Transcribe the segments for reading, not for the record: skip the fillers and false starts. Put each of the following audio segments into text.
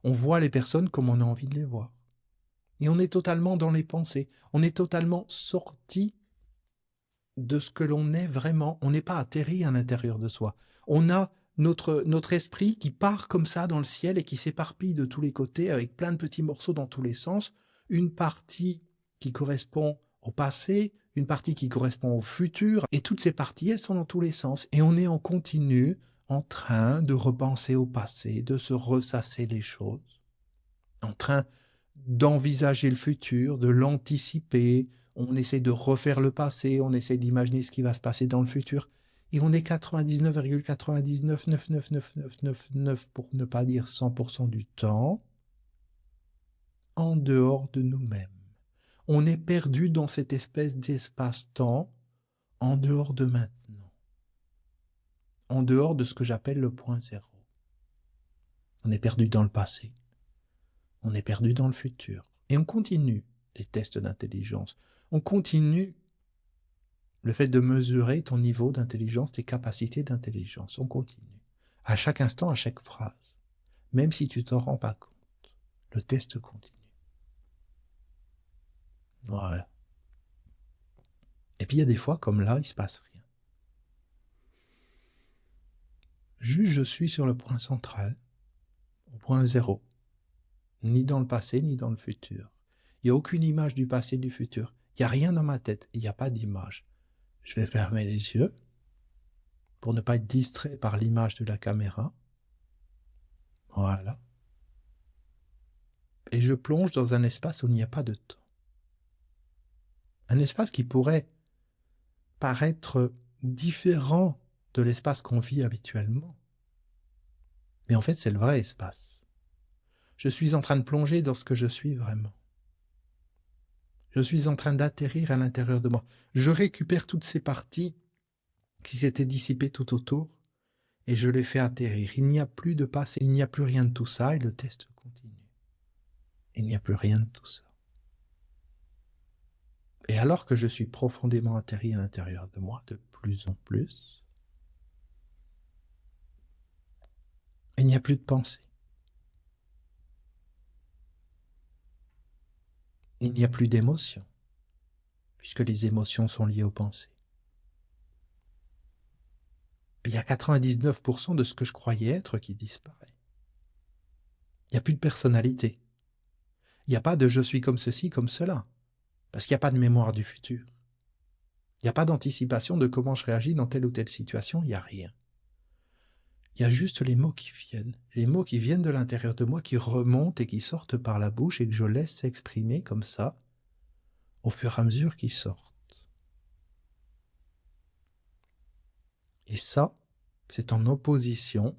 On voit les personnes comme on a envie de les voir. Et on est totalement dans les pensées. On est totalement sorti de ce que l'on est vraiment. On n'est pas atterri à l'intérieur de soi. On a notre esprit qui part comme ça dans le ciel et qui s'éparpille de tous les côtés avec plein de petits morceaux dans tous les sens. Une partie qui correspond au passé, une partie qui correspond au futur. Et toutes ces parties, elles sont dans tous les sens. Et on est en continu en train de repenser au passé, de se ressasser les choses, en train d'envisager le futur, de l'anticiper. On essaie de refaire le passé, on essaie d'imaginer ce qui va se passer dans le futur. Et on est 99,99999999, pour ne pas dire 100% du temps, en dehors de nous-mêmes. On est perdu dans cette espèce d'espace-temps, en dehors de maintenant, en dehors de ce que j'appelle le point zéro. On est perdu dans le passé, on est perdu dans le futur. Et on continue les tests d'intelligence. On continue le fait de mesurer ton niveau d'intelligence, tes capacités d'intelligence. On continue. À chaque instant, à chaque phrase. Même si tu t'en rends pas compte. Le test continue. Voilà. Et puis il y a des fois, comme là, il se passe rien. Juste, je suis sur le point central, au point zéro. Ni dans le passé, ni dans le futur. Il n'y a aucune image du passé et du futur. Il n'y a rien dans ma tête. Il n'y a pas d'image. Je vais fermer les yeux pour ne pas être distrait par l'image de la caméra. Voilà. Et je plonge dans un espace où il n'y a pas de temps. Un espace qui pourrait paraître différent de l'espace qu'on vit habituellement. Mais en fait, c'est le vrai espace. Je suis en train de plonger dans ce que je suis vraiment. Je suis en train d'atterrir à l'intérieur de moi. Je récupère toutes ces parties qui s'étaient dissipées tout autour et je les fais atterrir. Il n'y a plus de passé, il n'y a plus rien de tout ça et le test continue. Il n'y a plus rien de tout ça. Et alors que je suis profondément atterri à l'intérieur de moi, de plus en plus, il n'y a plus de pensée. Il n'y a plus d'émotions, puisque les émotions sont liées aux pensées. Il y a 99% de ce que je croyais être qui disparaît. Il n'y a plus de personnalité. Il n'y a pas de « je suis comme ceci, comme cela », parce qu'il n'y a pas de mémoire du futur. Il n'y a pas d'anticipation de comment je réagis dans telle ou telle situation, il n'y a rien. Il y a juste les mots qui viennent de l'intérieur de moi, qui remontent et qui sortent par la bouche et que je laisse s'exprimer comme ça, au fur et à mesure qu'ils sortent. Et ça, c'est en opposition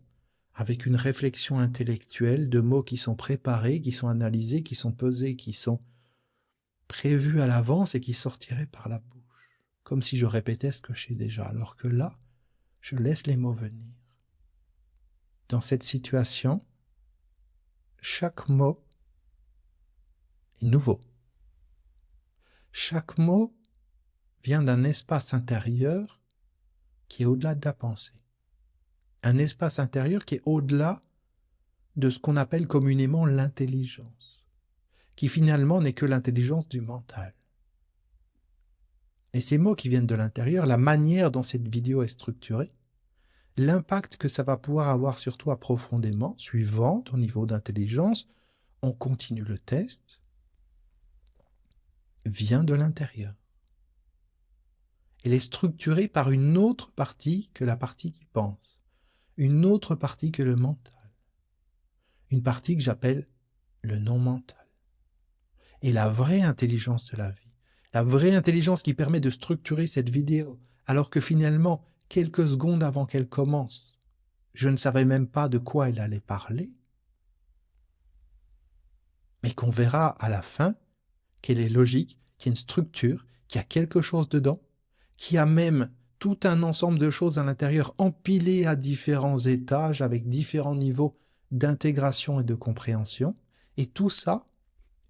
avec une réflexion intellectuelle de mots qui sont préparés, qui sont analysés, qui sont pesés, qui sont prévus à l'avance et qui sortiraient par la bouche, comme si je répétais ce que je sais déjà, alors que là, je laisse les mots venir. Dans cette situation, chaque mot est nouveau. Chaque mot vient d'un espace intérieur qui est au-delà de la pensée. Un espace intérieur qui est au-delà de ce qu'on appelle communément l'intelligence, qui finalement n'est que l'intelligence du mental. Et ces mots qui viennent de l'intérieur, la manière dont cette vidéo est structurée, l'impact que ça va pouvoir avoir sur toi profondément, suivant ton niveau d'intelligence, on continue le test, vient de l'intérieur. Elle est structurée par une autre partie que la partie qui pense, une autre partie que le mental, une partie que j'appelle le non-mental. Et la vraie intelligence de la vie, la vraie intelligence qui permet de structurer cette vidéo, alors que finalement, quelques secondes avant qu'elle commence, je ne savais même pas de quoi elle allait parler, mais qu'on verra à la fin qu'elle est logique, qu'il y a une structure, qu'il y a quelque chose dedans, qu'il y a même tout un ensemble de choses à l'intérieur empilées à différents étages avec différents niveaux d'intégration et de compréhension. Et tout ça,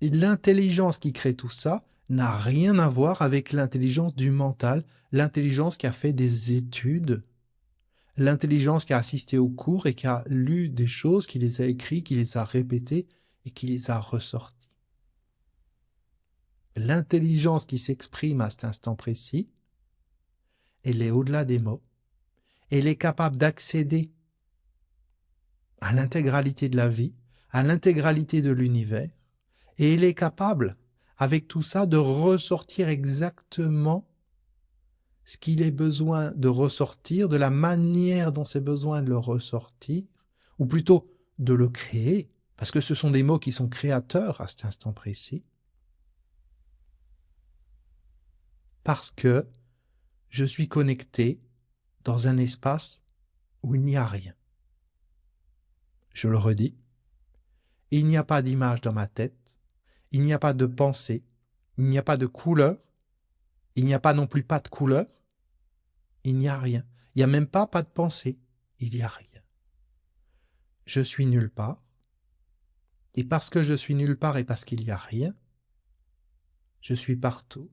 et l'intelligence qui crée tout ça, n'a rien à voir avec l'intelligence du mental, l'intelligence qui a fait des études, l'intelligence qui a assisté au cours et qui a lu des choses, qui les a écrites, qui les a répétées et qui les a ressorties. L'intelligence qui s'exprime à cet instant précis, elle est au-delà des mots. Elle est capable d'accéder à l'intégralité de la vie, à l'intégralité de l'univers, et elle est capable, avec tout ça, de ressortir exactement ce qu'il est besoin de ressortir, de la manière dont c'est besoin de le ressortir, ou plutôt de le créer, parce que ce sont des mots qui sont créateurs à cet instant précis, parce que je suis connecté dans un espace où il n'y a rien. Je le redis, il n'y a pas d'image dans ma tête, il n'y a pas de pensée, il n'y a pas de couleur, il n'y a pas non plus pas de couleur, il n'y a rien. Il n'y a même pas de pensée, il n'y a rien. Je suis nulle part, et parce que je suis nulle part et parce qu'il n'y a rien, je suis partout,